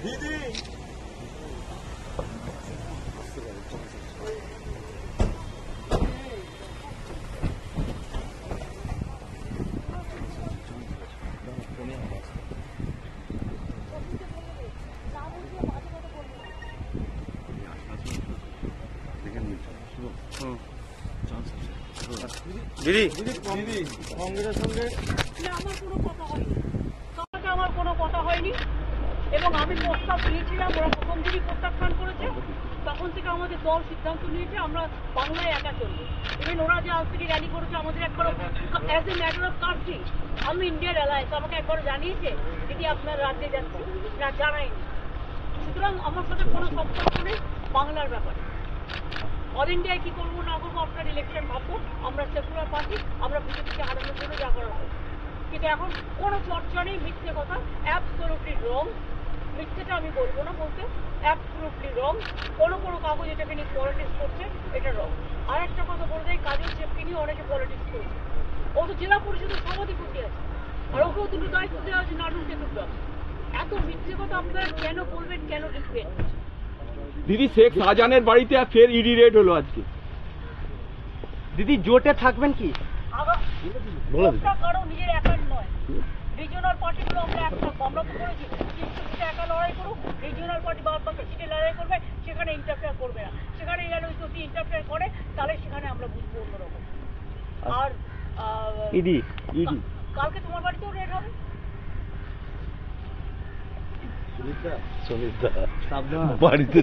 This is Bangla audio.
দিদি কংগ্রেসের সঙ্গে আমার কোনো কথা হয়নি এবং আমি প্রস্তাব দিয়েছিলাম, ওরা প্রথম দিনই প্রত্যাখ্যান করেছে। তখন থেকে আমাদের দল সিদ্ধান্ত নিয়েছে আমরা বাংলায় একা চলবো। ইভেন ওরা যে আজ থেকে র্যালি করেছে আমাদের একবার as a matter of country, আমি ইন্ডিয়ার অ্যালায়েন্স আমাকে একবার জানিয়েছে যদি আপনার রাজ্যে যাচ্ছে না, জানায়নি। সুতরাং আমার সাথে কোনো সম্পর্ক নেই বাংলার ব্যাপারে। অল ইন্ডিয়ায় কী করবো না করবো আপনার ইলেকশন ভাববো। আমরা সেকুলার পার্টি, আমরা বিজেপিকে হারানোর জন্য যা করা হবে। কিন্তু এখন কোনো চর্চা নেই, মিথ্যে কথা, অ্যাবসলিউটলি রং। মিথ্যেটা আমি বলবো না, বলতে অ্যাবসলিউটলি রং। কোনো কাগজ এটাকে নিয়ে পলিটিক্স করছে, এটা রং। আর একটা কথা বলতে এই কাজের চেপকে নিয়ে অনেকে পলিটিক্স করছে। ও তো জেলা পরিষদের সভাধিপতি আছে, আর ওকেও দুটো দায়িত্ব দেওয়া হচ্ছে, নাটক চতুর্দশ। এত মিথ্যে কথা আপনারা কেন বলবেন, কেন লিখবেন? দিদি শেখ শাহজাহানের বাড়িতে ফের ইডি রেড হলো আজকে। দিদি জোটে থাকবেন কি? কারো নিজের একার নয়, রিজিওনাল পার্টিগুলো আমরা একটা আমরা তো করেছি, কিছু সিটে একা লড়াই করুক, রিজিওনাল পার্টি বাদ বাকি সিটে লড়াই করবে, সেখানে ইন্টারফেয়ার করবে না। সেখানে যেন যদি ইন্টারফেয়ার করে তাহলে সেখানে আমরা বুঝবো অন্যরকম। আর ইডি কালকে তোমার বাড়িতেও রেড হবে। বাড়িতে